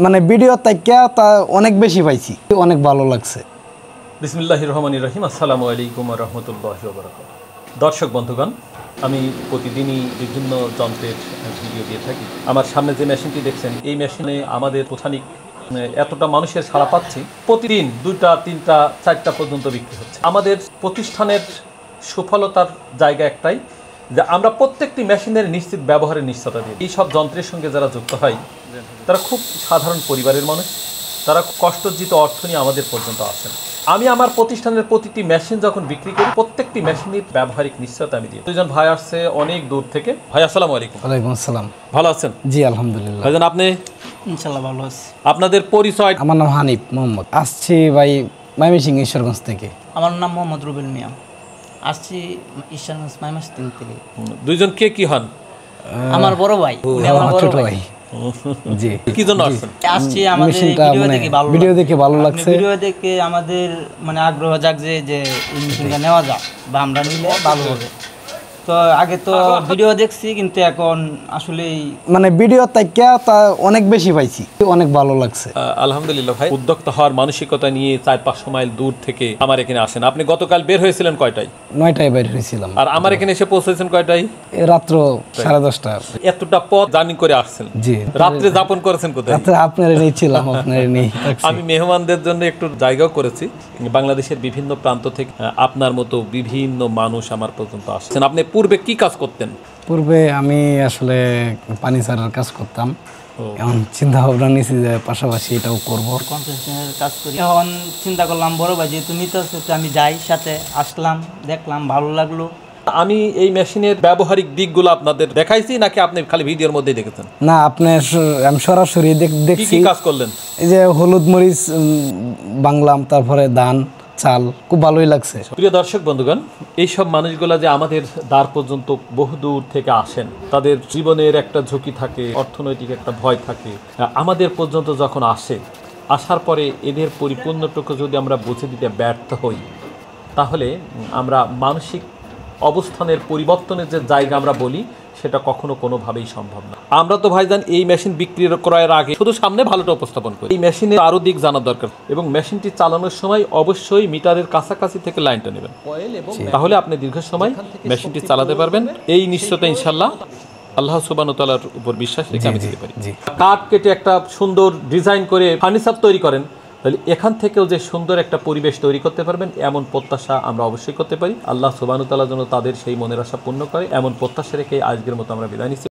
মানে ভিডিও তাকিয়া তা অনেক বেশি পাইছি, অনেক ভালো লাগছে। বিসমিল্লাহির রহমানির রহিম। আসসালামু আলাইকুম ওয়া রাহমাতুল্লাহি ওয়া বারাকাতুহু। দর্শক বন্ধুগণ, আমি প্রতিদিনই বিভিন্ন যন্ত্রের ভিডিও দিয়ে থাকি। আমার সামনে যে মেশিনটি দেখছেন, এই মেশিনে আমাদের প্রধানিক এতটা মানুষের সাড়া পাচ্ছি, প্রতিদিন 2টা 3টা 4টা পর্যন্ত বিক্রি হচ্ছে। আমাদের প্রতিষ্ঠানের সফলতার জায়গা একটাই যে আমরা প্রত্যেকটি মেশিনের নিশ্চিত ব্যবহারের নিশ্চয়তা দিই। এই সব যন্ত্রের সঙ্গে যারা যুক্ত হয় তারা খুব সাধারণ পরিবারের মানুষ, তারা কষ্টার্জিত অর্থ নিয়ে আমাদের পর্যন্ত আসেন। আমি আমার প্রতিষ্ঠানের প্রতিটি মেশিন যখন বিক্রি করি, প্রত্যেকটি মেশিনের ব্যবহারিক নিশ্চয়তা আমি দিই। দুজন ভাই আসছে অনেক দূর থেকে। ভাই আসসালামু আলাইকুম। ওয়ালাইকুম আসসালাম। ভালো আছেন? জি আলহামদুলিল্লাহ। ভাইজান আপনি? ইনশাআল্লাহ ভালো আছি। আপনাদের পরিচয়? আমার নাম হানিফ মোহাম্মদ, আসছি ভাই ময়মনসিংহ ঈশ্বরগঞ্জ থেকে। আমার নাম মোহাম্মদ রুবেল মিয়া, আসছি ঈশ্বরগঞ্জ ময়মনসিংহ থেকে। দুইজন কে কি হন? আমার বড় ভাই, আমার ছোট ভাই। জি, কি জন্য আসছেন? আসছি আমাদের ভিডিও দেখে ভালো লাগছে। ভিডিও দেখে আমাদের মানে আগ্রহ জাগছে যে এই মেশিনটা নেওয়া যাক বা আমরা নিলে ভালো হবে। তো আগে তো ভিডিও দেখছি, কিন্তু এখন আসলে মানে ভিডিও তাকিয়া তা অনেক বেশি পাইছি, অনেক ভালো লাগছে। আলহামদুলিল্লাহ ভাই, উদ্যোক্তা হওয়ার মানসিকতা নিয়ে 400-500 মাইল দূর থেকে আমার এখানে আসেন। আপনি গতকাল বের হয়েছিলেন কয়টায়? 9টায় বের হয়েছিলাম। আর আমার এখানে এসে পৌঁছেছেন কয়টায়? রাত্র 10:30টা। এতটা পথ জার্নি করে আসছেন। জি। রাত্রে যাপন করেছেন কোথায়? রাত্রে আপনার নিয়েছিলাম, আপনার নিয়ে আমি মেহমানদের জন্য একটু জায়গাও করেছি। বাংলাদেশের বিভিন্ন প্রান্ত থেকে আপনার মতো বিভিন্ন মানুষ আমার পর্যন্ত আসছেন। আপনি পূর্বে কি কাজ করতেন? পূর্বে আমি আসলে পানি ছাড়ার কাজ করতাম। এখন চিন্তা ভাবনা নিয়েছি যে পাশাপাশি এটাও করবো, কনস্ট্রাকশনের কাজ করি। এখন চিন্তা করলাম বড় ভাই যেহেতু নিতে আসছে, আমি যাই সাথে, আসলাম, দেখলাম, ভালো লাগলো। আমি এই মেশিনের ব্যবহারিক দিকগুলো আপনাদের দেখাইছি নাকি আপনি খালি ভিডিওর মধ্যেই দেখেছেন? না, আমি সরাসরি দেখছি। কি কাজ করলেন? এই যে হলুদ মরিচ বাংলাম, তারপরে ধান চাল, খুব ভালোই লাগছে। প্রিয় দর্শক বন্ধুগণ, এইসব মানুষগুলা যে আমাদের দ্বার পর্যন্ত বহুদূর থেকে আসেন, তাদের জীবনের একটা ঝুঁকি থাকে, অর্থনৈতিক একটা ভয় থাকে। আমাদের পর্যন্ত যখন আসার পরে এদের পরিপূর্ণটুকু যদি আমরা বুঝে দিতে ব্যর্থ হই, তাহলে আমরা মানসিক অবস্থানের পরিবর্তনের যে জায়গা আমরা বলি, সেটা কখনো কোনোভাবেই সম্ভব না। আমরা তো ভাইজান এই মেশিন বিক্রি করার আগে শুধু সামনে ভালোটা উপস্থাপন করি। এই মেশিনের আরও দিক জানা দরকার, এবং মেশিনটি চালানোর সময় অবশ্যই মিটারের কাছাকাছি থেকে লাইনটা নেবেন, তাহলে আপনি দীর্ঘ সময় মেশিনটি চালাতে পারবেন। এই নিশ্চয়তা ইনশাল্লাহ আল্লাহ সুবহানাহু ওয়া তাআলার উপর বিশ্বাস রেখে আমি দিতে পারি। কাঠ কেটে একটা সুন্দর ডিজাইন করে ফার্নিচার তৈরি করেন, তাহলে এখান থেকেও যে সুন্দর একটা পরিবেশ তৈরি করতে পারবেন, এমন প্রত্যাশা আমরা অবশ্যই করতে পারি। আল্লাহ সুবহানাহু ওয়া তাআলা যেন তাদের সেই মনের আশা পূর্ণ করে, এমন প্রত্যাশা রেখে আজকের মতো আমরা বিদায় নিচ্ছি।